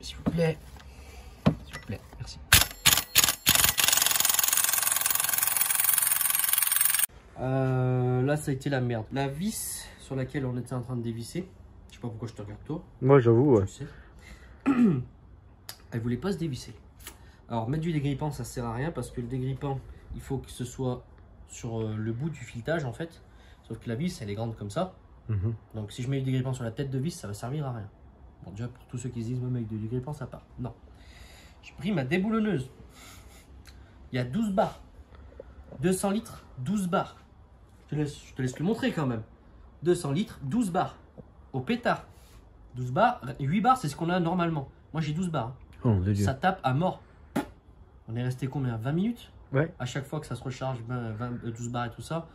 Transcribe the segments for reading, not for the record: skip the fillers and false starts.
S'il vous plaît. S'il vous plaît, merci. Là, ça a été la merde. La vis sur laquelle on était en train de dévisser, je sais pas pourquoi je te regarde toi. Moi, j'avoue, ouais. Tu sais. Elle voulait pas se dévisser. Alors, mettre du dégrippant, ça sert à rien parce que le dégrippant, il faut que ce soit sur le bout du filetage en fait. Sauf que la vis, elle est grande comme ça. Donc, si je mets du dégrippant sur la tête de vis, ça va servir à rien. Bon, déjà, pour tous ceux qui se disent, même avec du dégrippant, ça part. Non. J'ai pris ma déboulonneuse. Il y a 12 barres. 200 litres, 12 barres. Je te laisse le montrer quand même. 200 litres, 12 barres. Au pétard. 12 barres, 8 barres, c'est ce qu'on a normalement. Moi, j'ai 12 barres. Oh, de Dieu. Ça tape à mort. On est resté combien? 20 minutes? Ouais. À chaque fois que ça se recharge, 12 barres et tout ça.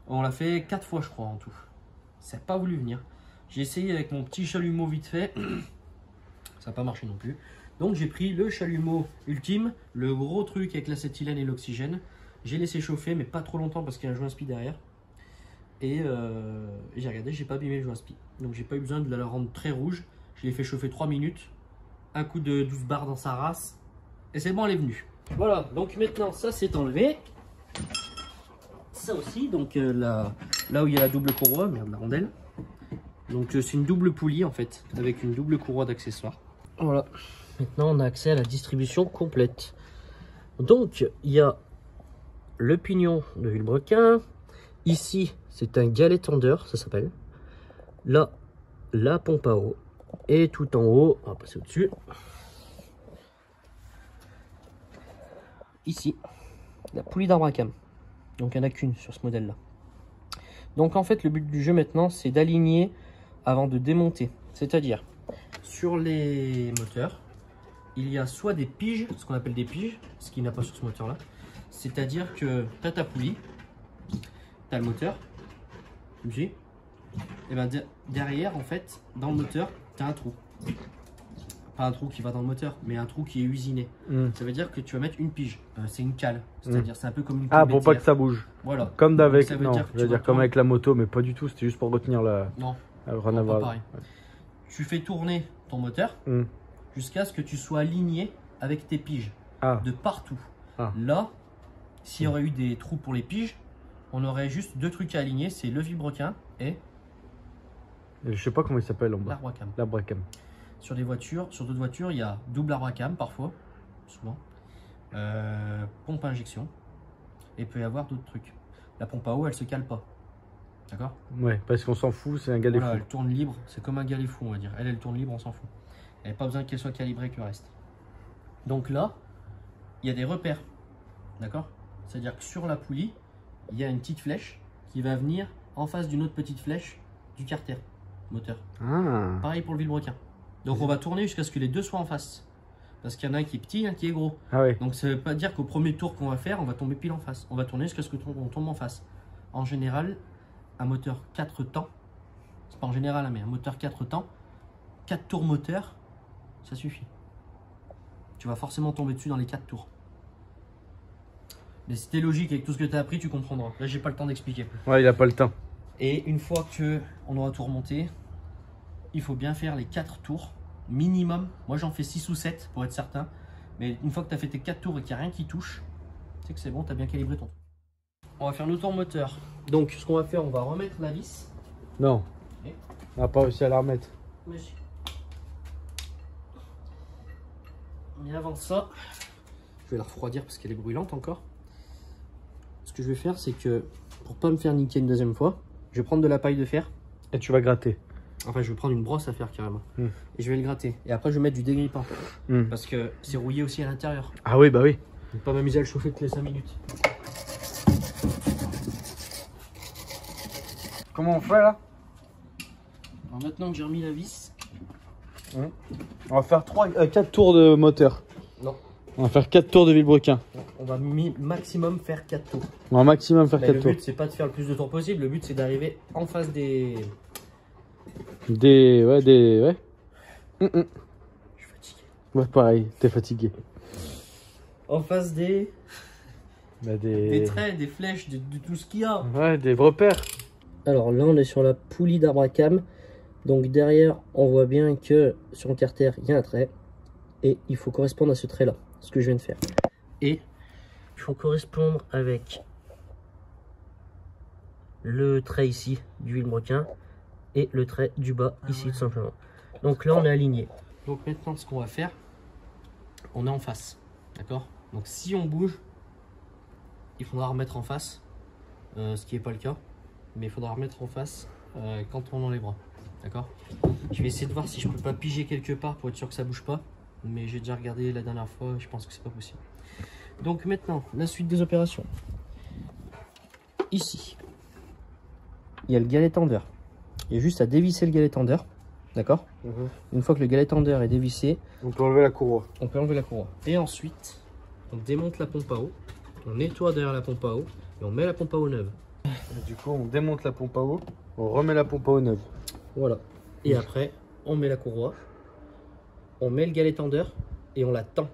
On l'a fait 4 fois, je crois, en tout. Ça n'a pas voulu venir. J'ai essayé avec mon petit chalumeau vite fait. Ça n'a pas marché non plus. Donc, j'ai pris le chalumeau ultime, le gros truc avec l'acétylène et l'oxygène. J'ai laissé chauffer, mais pas trop longtemps parce qu'il y a un joint spi derrière. Et j'ai regardé, j'ai pas abîmé le joint spi. Donc, j'ai pas eu besoin de la rendre très rouge. Je l'ai fait chauffer 3 minutes. Un coup de 12 barres dans sa race. Et c'est bon, elle est venue. Voilà, donc maintenant, ça c'est enlevé. Ça aussi, donc là où il y a la double courroie, merde, la rondelle. Donc c'est une double poulie en fait, avec une double courroie d'accessoires. Voilà, maintenant on a accès à la distribution complète. Donc il y a le pignon de vilebrequin. Ici, c'est un galet tendeur, ça s'appelle. Là, la pompe à eau. Et tout en haut, on va passer au-dessus. Ici, la poulie d'arbre à cam. Donc il n'y en a qu'une sur ce modèle-là. Donc en fait, le but du jeu maintenant, c'est d'aligner avant de démonter. C'est-à-dire, sur les moteurs, il y a soit des piges, ce qu'on appelle des piges, ce qu'il n'y a pas sur ce moteur-là. C'est-à-dire que tu as ta poulie, tu as le moteur, comme tu dis, et ben derrière, en fait, dans le moteur, tu as un trou. Pas un trou qui va dans le moteur, mais un trou qui est usiné. Ça veut dire que tu vas mettre une pige. C'est une cale. C'est-à-dire, c'est un peu comme une cale. Ah, pour pas que ça bouge. Voilà. Comme d'avec. Non, je veux dire comme avec la moto, mais pas du tout. C'était juste pour retenir la. Non. Rien à Pas voir. pareil. Ouais. Tu fais tourner ton moteur jusqu'à ce que tu sois aligné avec tes piges de partout. Là, s'il y aurait eu des trous pour les piges, on aurait juste deux trucs à aligner. C'est le vilebrequin et. Je sais pas comment il s'appelle en bas. L'arbre à cam. L'arbre à cam. Sur des voitures, sur d'autres voitures, il y a double arbre à cam parfois, souvent, pompe à injection, et il peut y avoir d'autres trucs. La pompe à eau, elle se cale pas, d'accord? Ouais, parce qu'on s'en fout, c'est un galet fou. Elle tourne libre, c'est comme un galet fou, on va dire. Elle tourne libre, on s'en fout. Elle n'a pas besoin qu'elle soit calibrée que le reste. Donc là, il y a des repères, d'accord? C'est-à-dire que sur la poulie, il y a une petite flèche qui va venir en face d'une autre petite flèche du carter moteur. Pareil pour le vilebrequin. Donc on va tourner jusqu'à ce que les deux soient en face. Parce qu'il y en a un qui est petit et un qui est gros. Donc ça ne veut pas dire qu'au premier tour qu'on va faire, on va tomber pile en face. On va tourner jusqu'à ce qu'on tombe en face. En général, un moteur 4 temps, c'est pas en général, mais un moteur 4 temps, 4 tours moteur, ça suffit. Tu vas forcément tomber dessus dans les 4 tours. Mais si t'es logique avec tout ce que tu as appris, tu comprendras. Là, j'ai pas le temps d'expliquer. Ouais, il a pas le temps. Et une fois qu'on aura tout remonté, il faut bien faire les 4 tours minimum. Moi j'en fais 6 ou 7 pour être certain. Mais une fois que tu as fait tes 4 tours et qu'il n'y a rien qui touche, c'est que c'est bon, tu as bien calibré ton truc. On va faire le tour moteur. Donc ce qu'on va faire, on va remettre la vis. Non. On n'a pas réussi à la remettre. Mais si. Mais avant ça, je vais la refroidir parce qu'elle est brûlante encore. Ce que je vais faire, c'est que pour pas me faire niquer une deuxième fois, je vais prendre de la paille de fer. Et tu vas gratter. Enfin, je vais prendre une brosse à faire carrément. Et je vais le gratter. Et après, je vais mettre du dégrippant. Parce que c'est rouillé aussi à l'intérieur. Ah oui, bah oui. Je ne vais pas m'amuser à le chauffer toutes les 5 minutes. Comment on fait là? Alors maintenant que j'ai remis la vis. On va faire 4 tours de moteur. Non. On va faire 4 tours de vilebrequin. On va maximum faire 4 tours. On va maximum faire 4 tours. Le but, c'est pas de faire le plus de tours possible. Le but, c'est d'arriver en face des... Ouais. Je suis fatigué. Ouais, pareil, t'es fatigué. En face des... Des traits, des flèches, de tout ce qu'il y a. Ouais, des repères. Alors là, on est sur la poulie d'arbre à cam. Donc derrière, on voit bien que sur le carter, il y a un trait. Et il faut correspondre à ce trait-là, ce que je viens de faire. Et il faut correspondre avec le trait ici du vilebrequin et le trait du bas ici tout simplement. Donc là, on est aligné. Donc maintenant, ce qu'on va faire, on est en face. D'accord? Donc si on bouge, il faudra remettre en face, ce qui n'est pas le cas. Mais il faudra remettre en face quand on enlèvera. D'accord? Je vais essayer de voir si je peux pas piger quelque part pour être sûr que ça bouge pas. Mais j'ai déjà regardé la dernière fois et je pense que c'est pas possible. Donc maintenant, la suite des opérations. Ici, il y a le galet tender. Il y a juste à dévisser le galet tender. D'accord? Une fois que le galet tender est dévissé, on peut enlever la courroie. On peut enlever la courroie. Et ensuite, on démonte la pompe à eau. On nettoie derrière la pompe à eau et on met la pompe à eau neuve. Et du coup, on démonte la pompe à eau, on remet la pompe à eau neuve. Voilà. Et après, on met la courroie, on met le galet tender et on la tend.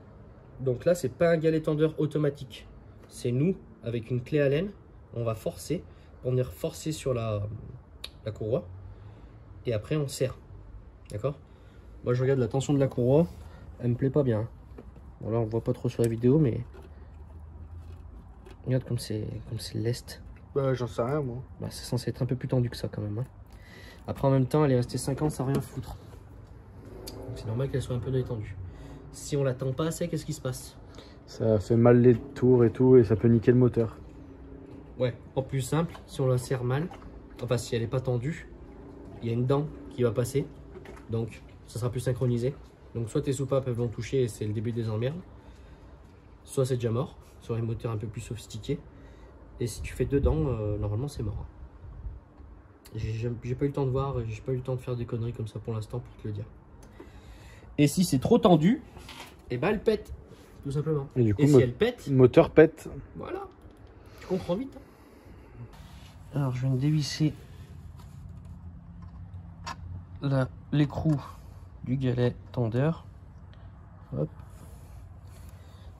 Donc là, c'est pas un galet tender automatique. C'est nous, avec une clé Allen, on va forcer pour venir forcer sur la courroie. Et après, on serre. D'accord? Moi, je regarde la tension de la courroie. Elle me plaît pas bien. Bon, là, on voit pas trop sur la vidéo, mais regarde comme c'est leste. Bah, j'en sais rien, moi. Bah, c'est censé être un peu plus tendu que ça, quand même. Hein. Après, en même temps, elle est restée 5 ans sans rien foutre. C'est normal qu'elle soit un peu détendue. Si on la tend pas assez, qu'est-ce qui se passe? Ça fait mal les tours et tout, et ça peut niquer le moteur. Ouais, en plus simple, si on la serre mal, enfin si elle n'est pas tendue, il y a une dent qui va passer, donc ça sera plus synchronisé. Donc soit tes soupapes vont toucher et c'est le début des emmerdes, soit c'est déjà mort, sur les moteurs un peu plus sophistiqués. Et si tu fais deux dents, normalement c'est mort. J'ai pas eu le temps de voir, j'ai pas eu le temps de faire des conneries comme ça pour l'instant pour te le dire. Et si c'est trop tendu, et ben elle pète, tout simplement. Et du coup, si elle pète, le moteur pète. Voilà, tu comprends vite. Alors je viens de dévisser l'écrou du galet tender. Hop.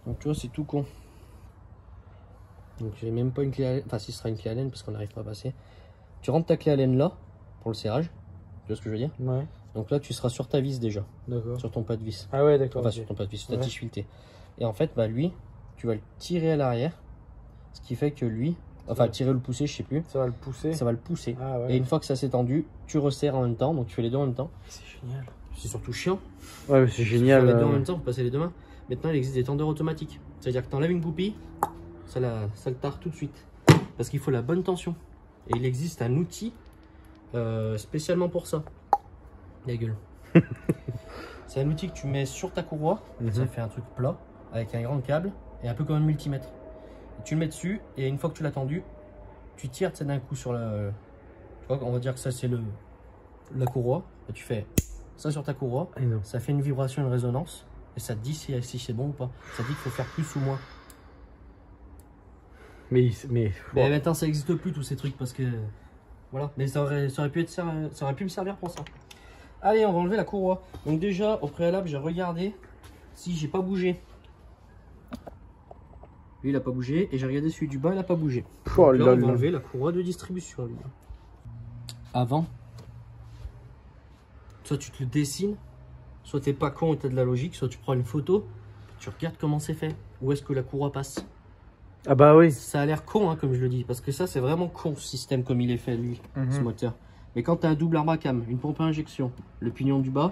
Donc tu vois, c'est tout con. Donc j'ai même pas une clé Allen, enfin si ce sera une clé Allen parce qu'on n'arrive pas à passer. Tu rentres ta clé Allen là pour le serrage. Tu vois ce que je veux dire? Ouais. Donc là tu seras sur ta vis déjà. D'accord. Sur ton pas de vis. Ah ouais, d'accord. Enfin Okay. sur ton pas de vis, sur ta tige filetée. Et en fait, bah lui, tu vas le tirer à l'arrière. Ce qui fait que lui, enfin tirer ou le pousser, je sais plus. Ça va le pousser. Ça va le pousser. Ah ouais. Et une fois que ça s'est tendu, tu resserres en même temps. Donc tu fais les deux en même temps. C'est génial. C'est surtout chiant. Ouais, mais c'est génial. Les deux en même temps pour passer les deux mains. Maintenant, il existe des tendeurs automatiques. C'est-à-dire que tu enlèves une goupille, ça le tare tout de suite. Parce qu'il faut la bonne tension. Et il existe un outil spécialement pour ça. La gueule. C'est un outil que tu mets sur ta courroie. Ça fait un truc plat avec un grand câble et un peu comme un multimètre. Et tu le mets dessus et une fois que tu l'as tendu, tu tires d'un coup sur la. Tu vois, on va dire que ça c'est la courroie. Et tu fais ça sur ta courroie. Ça fait une vibration, une résonance. Et ça te dit si c'est bon ou pas. Ça te dit qu'il faut faire plus ou moins. Mais maintenant ça n'existe plus tous ces trucs parce que voilà. Mais ça aurait pu me servir pour ça. Allez, on va enlever la courroie. Donc déjà au préalable j'ai regardé si j'ai pas bougé. Lui il a pas bougé et j'ai regardé celui du bas, il a pas bougé. Oh là on va enlever la courroie de distribution. Lui. Avant, soit tu te le dessines, soit t'es pas con et t'as de la logique, soit tu prends une photo, tu regardes comment c'est fait, où est-ce que la courroie passe. Ah bah oui. Ça a l'air con hein, comme je le dis, parce que ça c'est vraiment con ce système comme il est fait lui, ce moteur. Mais quand tu as un double arbre à cam, une pompe à injection, le pignon du bas,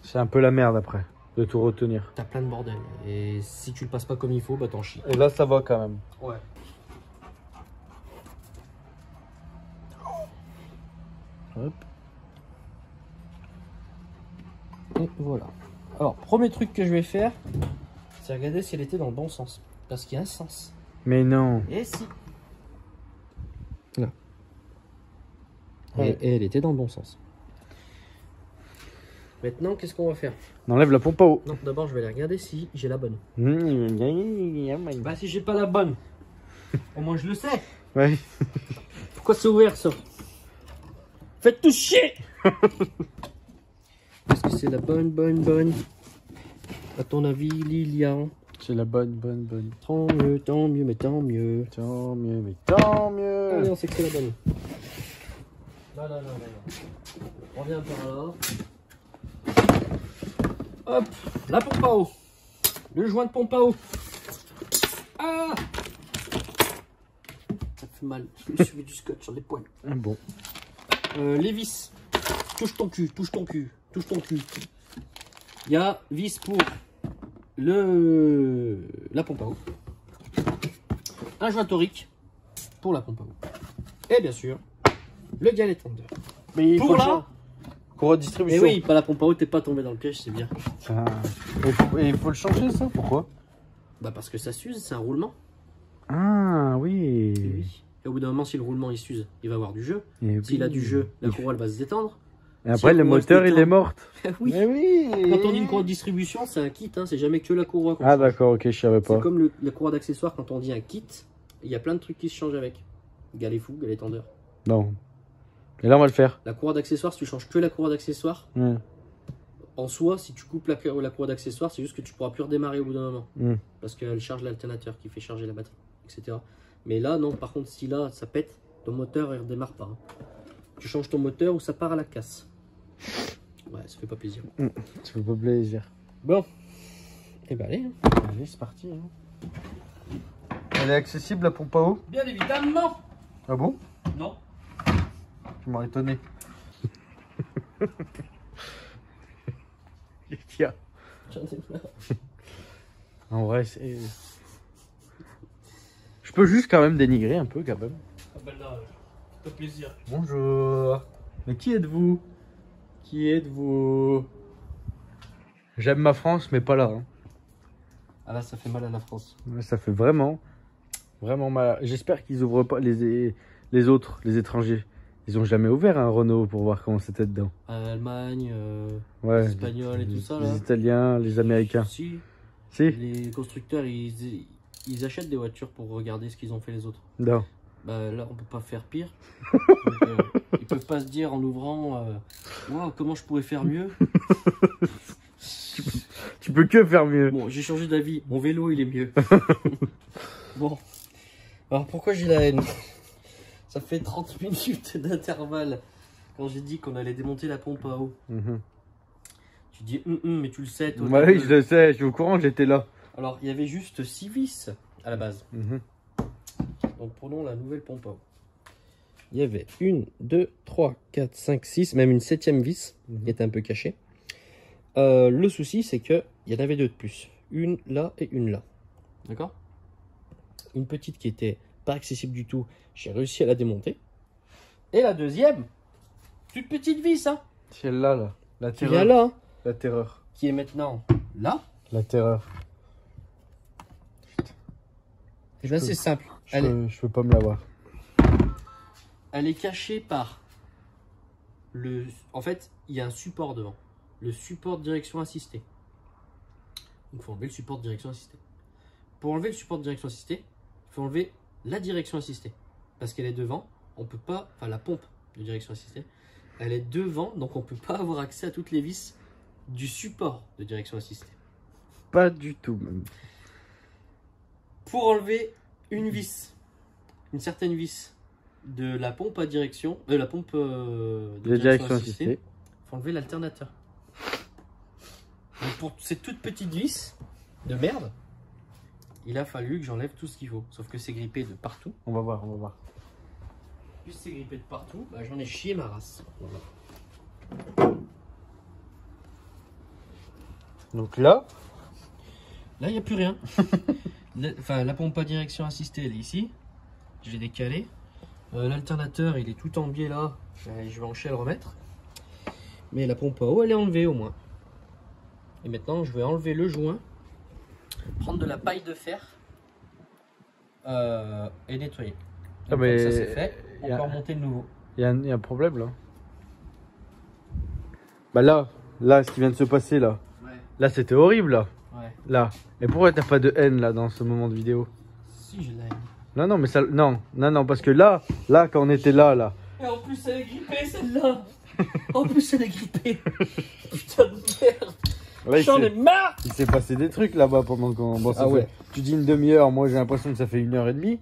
c'est un peu la merde après de tout retenir. T'as plein de bordel. Et si tu le passes pas comme il faut, bah t'en chies. Et là ça va quand même. Ouais. Hop. Et voilà. Alors, premier truc que je vais faire, c'est regarder si elle était dans le bon sens. Parce qu'il y a un sens. Mais non. Et si. Là. Et elle était dans le bon sens. Maintenant, qu'est-ce qu'on va faire? On enlève la pompe à eau. Non, d'abord, je vais aller regarder si j'ai la bonne. Bah Bah, si j'ai pas la bonne, au moins je le sais. ouais. Pourquoi c'est ouvert ça? Faites tout chier. Est-ce que c'est la bonne? À ton avis, Lilian? C'est la bonne. Tant mieux, mais tant mieux. Tant mieux, mais tant mieux. Allez, on sait que c'est la bonne. Là. On revient par là. Hop, la pompe à eau. Le joint de pompe à eau. Ah! Ça fait mal. Je me suis mis du scotch sur les poils. Ah bon. Les vis. Touche ton cul. Il y a vis pour la pompe à eau. Un joint torique pour la pompe à eau. Et bien sûr, le galet tendeur. Mais il Pour faut là. Courroie de Et distribution. oui, pas la pompe à eau, t'es pas tombé dans le piège, c'est bien. Ah. Et il faut le changer ça. Pourquoi? Bah parce que ça s'use, c'est un roulement. Ah oui. Et au bout d'un moment, si le roulement il s'use, il va avoir du jeu. Et S'il oui. a du jeu, la courroie elle va se détendre. Et après, le moteur, il est mort. Oui. Mais oui. Quand on dit une courroie de distribution, c'est un kit, hein, c'est jamais que la courroie. qu'on Ah change. d'accord, ok, je savais pas. C'est comme la courroie d'accessoires, quand on dit un kit, il y a plein de trucs qui se changent avec. Galet fou, galet tendeur. Non. Et là, on va le faire. La courroie d'accessoires, si tu changes que la courroie d'accessoires, Hmm. en soi, si tu coupes la courroie d'accessoires, c'est juste que tu pourras plus redémarrer au bout d'un moment. Hmm. Parce qu'elle charge l'alternateur qui fait charger la batterie, etc. Mais là, non, par contre, si là, ça pète, ton moteur, il redémarre pas. Hein. Tu changes ton moteur ou ça part à la casse. Ouais, ça fait pas plaisir. Ça fait pas plaisir. Bon. Et ben allez. Hein. Allez, c'est parti. Hein. Elle est accessible, la pompe à eau? Bien évidemment. Ah bon? Non. Tu m'aurais étonné. Qu'est-ce qu'il y a? J'en ai plein. En vrai, c'est... Je peux juste quand même dénigrer un peu, quand même. Ah ben là, ça fait plaisir. Bonjour. Mais qui êtes-vous? Qui êtes-vous? J'aime ma France, mais pas là. Hein. Ah là, ça fait mal à la France. Ouais, ça fait vraiment mal. J'espère qu'ils ouvrent pas les autres, les étrangers. Ils ont jamais ouvert un Renault pour voir comment c'était dedans. Allemagne, Ouais. les Espagnols et tout ça là. Les Italiens, les Américains. Si, Si? les constructeurs, ils achètent des voitures pour regarder ce qu'ils ont fait les autres. Non. Bah là, on peut pas faire pire. Donc, ils peuvent pas se dire en ouvrant, wow, comment je pourrais faire mieux. Tu peux que faire mieux. Bon, j'ai changé d'avis. Mon vélo, il est mieux. Bon. Alors pourquoi j'ai la haine? Ça fait 30 minutes d'intervalle quand j'ai dit qu'on allait démonter la pompe à eau. Mhm. Tu dis, mais tu le sais, toi. Ouais, oui, je le sais, je suis au courant, j'étais là. Alors, il y avait juste 6 vis à la base. Mhm. Donc, prenons la nouvelle pompe à eau. Il y avait 1, 2, 3, 4, 5, 6, même une 7e vis qui était un peu cachée. Le souci, c'est qu'il y en avait 2 de plus. Une là et une là. D'accord? Une petite qui était pas accessible du tout. J'ai réussi à la démonter. Et la deuxième, toute petite vis, hein. Celle-là, là. La Qui terreur. vient là, hein, La terreur. qui est maintenant là. La terreur. Et ben, c'est simple. Je peux pas me l'avoir. Elle est cachée par le... En fait, il y a un support devant. Le support de direction assistée. Donc, il faut enlever le support de direction assistée. Pour enlever le support de direction assistée, il faut enlever la direction assistée. Parce qu'elle est devant. On peut pas... Enfin, la pompe de direction assistée. Elle est devant, donc on peut pas avoir accès à toutes les vis du support de direction assistée. Pas du tout, même. Pour enlever une vis, une certaine vis de la pompe à direction, de la pompe de direction assistée, il faut enlever l'alternateur. Donc pour ces toutes petites vis de merde, il a fallu que j'enlève tout ce qu'il faut. Sauf que c'est grippé de partout. On va voir, on va voir. Puis c'est grippé de partout, bah, j'en ai chié ma race. Voilà. Donc là, Là, il n'y a plus rien. Enfin, la pompe à direction assistée, elle est ici. Je l'ai décalée. L'alternateur, il est tout en biais là. Je vais en chier à le remettre. Mais la pompe à eau, elle est enlevée au moins. Et maintenant, je vais enlever le joint. Prendre de la paille de fer. Et nettoyer. Donc, mais comme ça, c'est fait. On y a- peut remonter le nouveau. il y a un problème là. Bah là, ce qui vient de se passer là. Ouais, Là, c'était horrible là. ouais. Là. Et pourquoi t'as pas de haine là dans ce moment de vidéo? Si, je l'ai. Non, mais ça. Non, parce que là, quand on était là. Et en plus, elle est grippée celle-là. En plus, elle est grippée. Putain de merde. Là, J'en ai marre. il s'est passé des trucs là-bas pendant qu'on. Bon, ça Ah fait- ouais. Tu dis une demi-heure, moi j'ai l'impression que ça fait 1h30.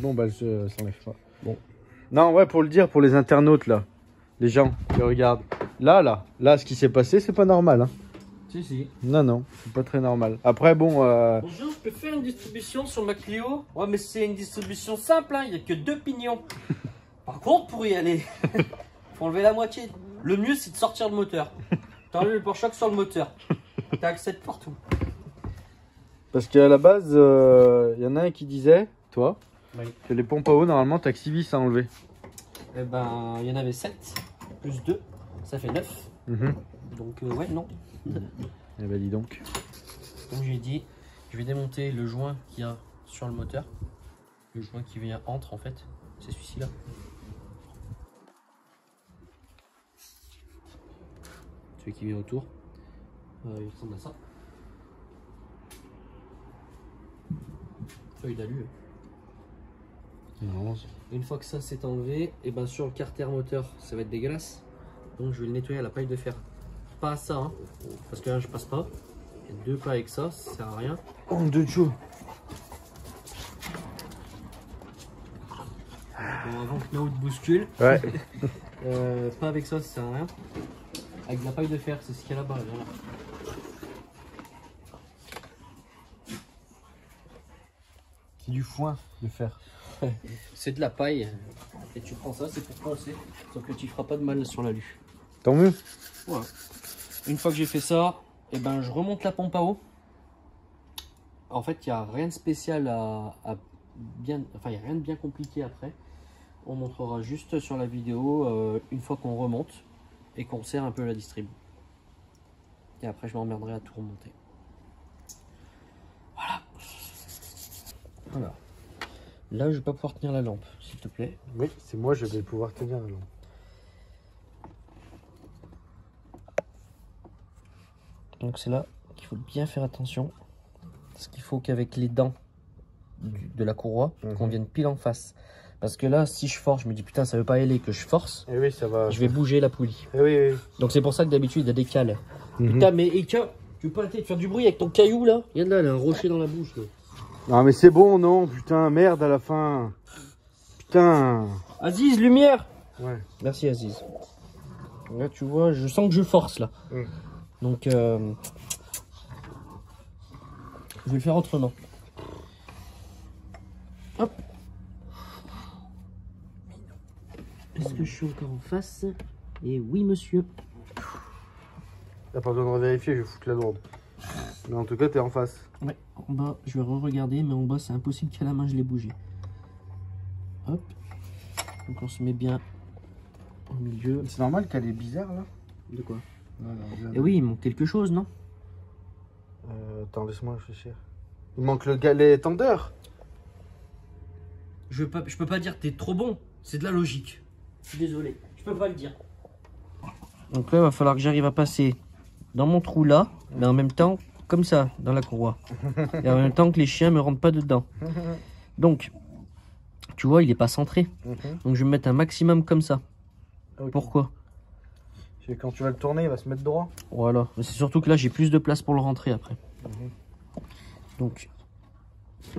Bon, bah, elle s'enlève pas. Bon. Non, ouais, pour le dire, pour les internautes, là. Les gens qui regardent. Là, ce qui s'est passé, c'est pas normal. Hein. Si, si. Non, c'est pas très normal. Après, bon... Bonjour, je peux faire une distribution sur ma Clio? Ouais, mais c'est une distribution simple, hein. Il n'y a que 2 pignons. Par contre, pour y aller, faut enlever la moitié. Le mieux, c'est de sortir le moteur. T'enlèves le pare-choc sur le moteur. T'as accès de partout. Parce qu'à la base, y en a un qui disait, toi, Oui. que les pompes à eau, normalement, t'as que 6 vis à enlever. Eh ben, il y en avait 7, plus 2, ça fait 9. Donc, ouais, non. Eh ben, dis donc. Comme j'ai dit, je vais démonter le joint qu'il y a sur le moteur. Le joint qui vient entre, en fait. C'est celui-ci là. Celui qui vient autour. Il ressemble à ça. Feuille d'alu. Non, Une fois que ça s'est enlevé, et ben sur le carter moteur, ça va être dégueulasse. Donc je vais le nettoyer à la paille de fer. Pas à ça, hein, parce que là je passe pas. Il y a 2 pas avec ça sert à rien. oh, de Dieu. Bon, avant que Nao te bouscule, Ouais. pas avec ça sert à rien. Avec de la paille de fer, c'est ce qu'il y a là-bas. Voilà. C'est du foin de fer. C'est de la paille. Et tu prends ça, c'est pour poncer. Sauf que tu feras pas de mal sur l'alu. Tant mieux. Voilà. Une fois que j'ai fait ça, et ben je remonte la pompe à eau. En fait, il n'y a rien de spécial à bien. Enfin, il n'y a rien de bien compliqué après. On montrera juste sur la vidéo une fois qu'on remonte et qu'on serre un peu la distrib. Et après, je m'emmerderai à tout remonter. Voilà. Là, je vais pas pouvoir tenir la lampe, s'il te plaît. Oui, c'est moi, je vais pouvoir tenir la lampe. Donc c'est là qu'il faut bien faire attention. Parce qu'il faut qu'avec les dents de la courroie, qu'on vienne pile en face. Parce que là, si je force, je me dis putain, ça veut pas aller que je force. Eh oui, ça va. Je vais bouger la poulie. Eh oui, oui. Donc c'est pour ça que d'habitude, il y a des cales. Putain, mais et tiens, tu peux pas arrêter de faire du bruit avec ton caillou là? Regarde là, il a un rocher dans la bouche. Là. Non, mais c'est bon, non, putain, merde à la fin. Putain. Aziz, lumière! Ouais. Merci Aziz. Là, tu vois, je sens que je force là. Donc, je vais le faire autrement. Hop. Est-ce que je suis encore en face? Et oui, monsieur. T'as pas besoin de vérifier, je vais foutre la lourde. Mais en tout cas, t'es en face. Ouais, en bas, je vais re-regarder, mais en bas, c'est impossible qu'à la main, je l'ai bougé. Hop. Donc, on se met bien au milieu. C'est normal qu'elle est bizarre, là. De quoi? Voilà, Eh oui, il manque quelque chose, non? attends, laisse-moi réfléchir. Il manque le les tendeurs. Je peux pas dire que t'es trop bon. C'est de la logique. Je suis désolé. Je peux pas le dire. Donc là, il va falloir que j'arrive à passer dans mon trou là, mais en même temps, comme ça, dans la courroie. Et en même temps que les chiens me rentrent pas dedans. Donc, tu vois, il est pas centré. Donc je vais me mettre un maximum comme ça. Okay. Pourquoi? Quand tu vas le tourner, il va se mettre droit. Voilà. Mais c'est surtout que là, j'ai plus de place pour le rentrer après. Donc,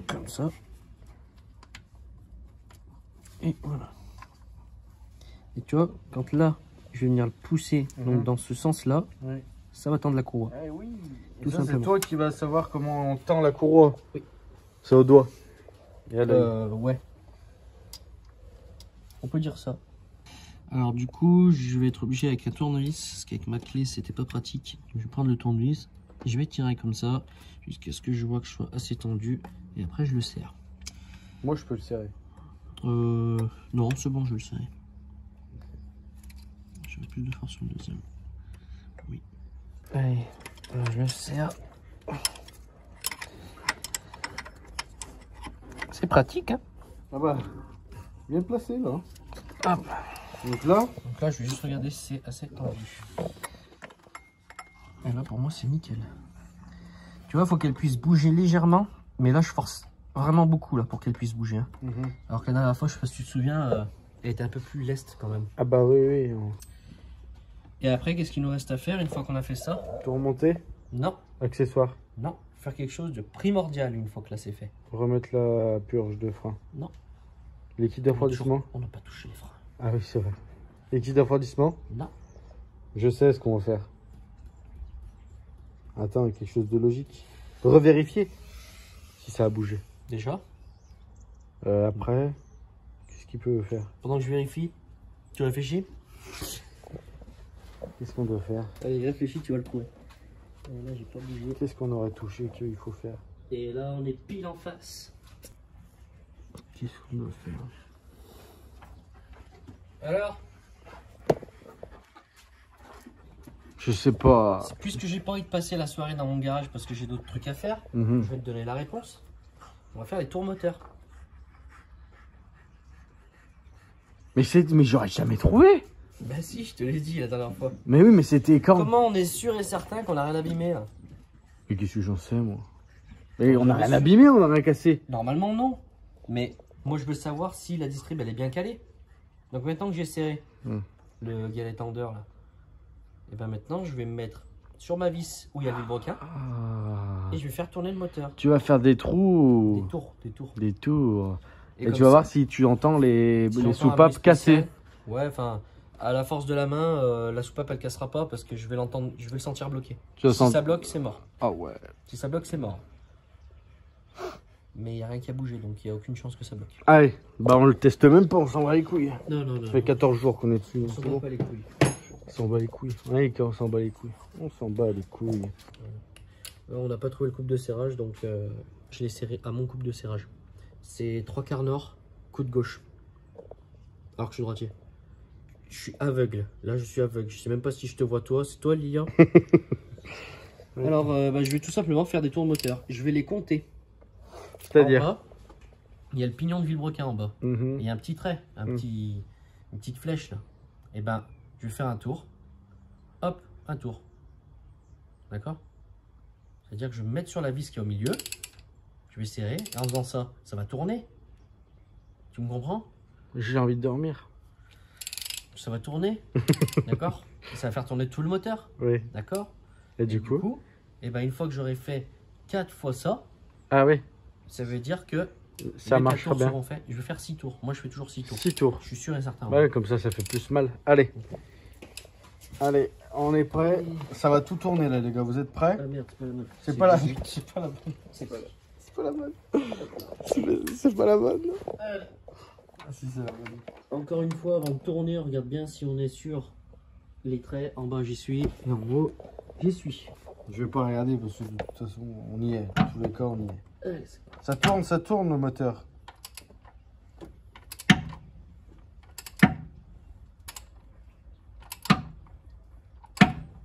comme ça. Et voilà. Et tu vois, quand là, je vais venir le pousser donc dans ce sens-là, ça va tendre la courroie. Eh oui. Tout ça, simplement. c'est toi qui vas savoir comment on tend la courroie. Oui. C'est au doigt. Et Ouais. On peut dire ça. Alors du coup, je vais être obligé avec un tournevis, parce qu'avec ma clé, c'était pas pratique. Je vais prendre le tournevis, et je vais tirer comme ça, jusqu'à ce que je vois que je sois assez tendu, et après je le serre. Moi, je peux le serrer. Non, c'est bon, je vais le serrer. Je mets plus de force sur le deuxième. Oui. Allez, alors je le serre. C'est pratique, hein? Ah bah, bien placé là. Hop. Donc là, Je vais juste regarder si c'est assez tendu. Et là, pour moi, c'est nickel. Tu vois, il faut qu'elle puisse bouger légèrement, mais là, je force vraiment beaucoup là pour qu'elle puisse bouger. Hein. Alors que la dernière fois, je sais pas si tu te souviens, elle était un peu plus leste quand même. ah bah oui. Et après, qu'est-ce qu'il nous reste à faire une fois qu'on a fait ça? Tout remonter. Non, Accessoire. non, faire quelque chose de primordial une fois que là c'est fait. Remettre la purge de frein. Non. Les kits d'affroidissement? On n'a pas touché les freins. Ah oui, c'est vrai. Les kits d'affroidissement? Non. Je sais ce qu'on va faire. Attends, quelque chose de logique. Revérifier si ça a bougé. Déjà. Après, qu'est-ce qu'il peut faire? Pendant que je vérifie, tu réfléchis? Qu'est-ce qu'on doit faire? Allez, réfléchis, tu vas le trouver. Et là, j'ai pas bougé. Qu'est-ce qu'on aurait touché qu'il faut faire? Et là, on est pile en face. Qu'est-ce qu'on doit faire? Alors, Je sais pas. puisque j'ai pas envie de passer la soirée dans mon garage parce que j'ai d'autres trucs à faire, je vais te donner la réponse. On va faire les tours moteurs. Mais j'aurais jamais trouvé. Bah si, je te l'ai dit la dernière fois. Mais oui, mais c'était quand? Comment on est sûr et certain qu'on a rien abîmé là? Mais qu'est-ce que j'en sais, moi? Mais on a rien abîmé, on a rien cassé. Normalement non. Mais moi je veux savoir si la distrib elle est bien calée. Donc maintenant que j'ai serré le galet tendeur là, et ben maintenant je vais me mettre sur ma vis où il y a le broquin et je vais faire tourner le moteur. Tu vas faire des trous? Des tours, des tours. Des tours. Et tu comme vas ça, voir si tu entends les si j'entends un soupapes bruit cassées. spécial, ouais, enfin, à la force de la main, la soupape elle cassera pas parce que je vais l'entendre, je vais le sentir bloqué. Tu vas Si sentir- ça bloque, c'est mort. Ah ouais. Si ça bloque, c'est mort. Mais il n'y a rien qui a bougé, donc il n'y a aucune chance que ça bloque. Allez, bah on le teste même pas, on s'en bat les couilles. Non, non, non. Ça fait 14 jours qu'on est dessus. On s'en bat pas les couilles. On s'en bat les couilles. Ouais, on s'en bat les couilles. On s'en bat les couilles. On n'a pas trouvé le coupe de serrage, donc je l'ai serré à mon coupe de serrage. C'est 3/4 nord, coude gauche. Alors que je suis droitier. Je suis aveugle. Là, je suis aveugle. Je sais même pas si je te vois toi. C'est toi, Lilia? Alors, je vais tout simplement faire des tours moteur. Je vais les compter. C'est-à-dire? En bas, il y a le pignon de vilebrequin en bas. Mhm. Il y a un petit trait, une petite flèche là. Et ben, je vais faire un tour. Hop, un tour. D'accord? C'est-à-dire que je vais me mettre sur la vis qui est au milieu. Je vais serrer. Et en faisant ça, ça va tourner. Tu me comprends? J'ai envie de dormir. Ça va tourner. D'accord? Et ça va faire tourner tout le moteur. Oui. D'accord? Et du coup? Et ben, une fois que j'aurai fait 4 fois ça, Ah oui. ça veut dire que Ça les 4 marchera tours bien. seront faits. Je vais faire 6 tours. Moi, je fais toujours 6 tours. 6 tours. Je suis sûr et certain. Ouais, comme ça fait plus mal. Allez. Allez, on est prêts. Ça va tout tourner là, les gars. Vous êtes prêts? Ah merde, c'est pas la bonne. C'est pas la 18. C'est pas la bonne. C'est pas la C'est pas la bonne. C'est pas la bonne. Ah si, c'est la bonne. Encore une fois, avant de tourner, on regarde bien si on est sur les traits. En bas, j'y suis. Et en haut, j'y suis. Je vais pas regarder parce que de toute façon, on y est. Dans tous les cas, on y est. Allez, Ça tourne le moteur.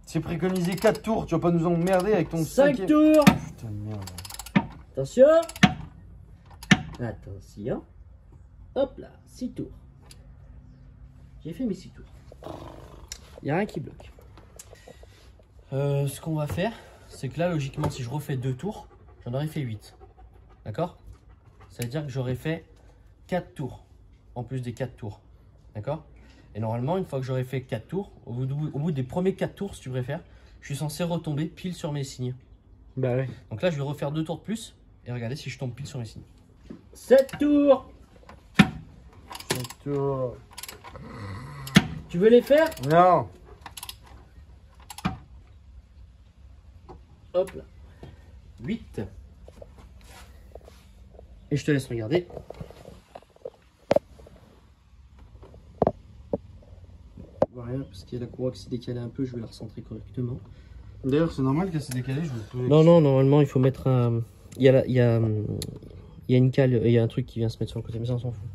C'est préconisé 4 tours, tu vas pas nous emmerder avec ton 5 cinquième. tours. Putain de merde. Attention. Attention. Hop là, 6 tours. J'ai fait mes 6 tours. Il n'y a rien qui bloque. Ce qu'on va faire, c'est que là, logiquement, si je refais 2 tours, j'en aurais fait 8. D'accord? Ça veut dire que j'aurais fait 4 tours, en plus des 4 tours. D'accord? Et normalement, une fois que j'aurai fait 4 tours, au bout des premiers 4 tours, si tu préfères, je suis censé retomber pile sur mes signes. Bah ouais. Donc là, je vais refaire 2 tours de plus et regardez si je tombe pile sur mes signes. 7 tours! 7 tours. Tu veux les faire? Non. Hop là. 8. Et je te laisse regarder. Rien, parce qu'il y a la courroie qui s'est décalée un peu, je vais la recentrer correctement. D'ailleurs, c'est normal qu'elle s'est décalée. Je vais te poser la Non, non, normalement, il faut mettre un... Il y a une cale, il y a un truc qui vient se mettre sur le côté, mais ça, on s'en fout.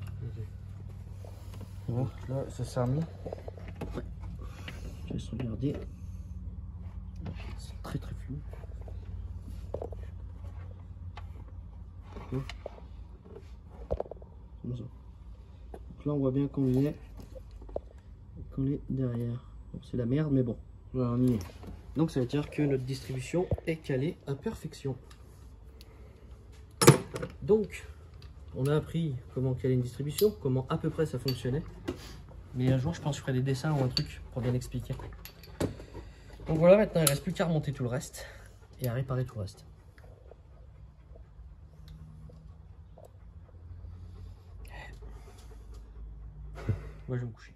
question. Là, ça s'est remis. Je laisse regarder. C'est très très flou. Comme ça. Donc là, on voit bien qu'on y est. Qu'on est derrière. Bon, c'est la merde, mais bon. Ouais, on y est. Donc ça veut dire que notre distribution est calée à perfection. Donc, on a appris comment caler une distribution, comment à peu près ça fonctionnait. Mais un jour, je pense que je ferai des dessins ou un truc pour bien expliquer. Donc voilà, maintenant il ne reste plus qu'à remonter tout le reste et à réparer tout le reste. Moi, je vais me coucher.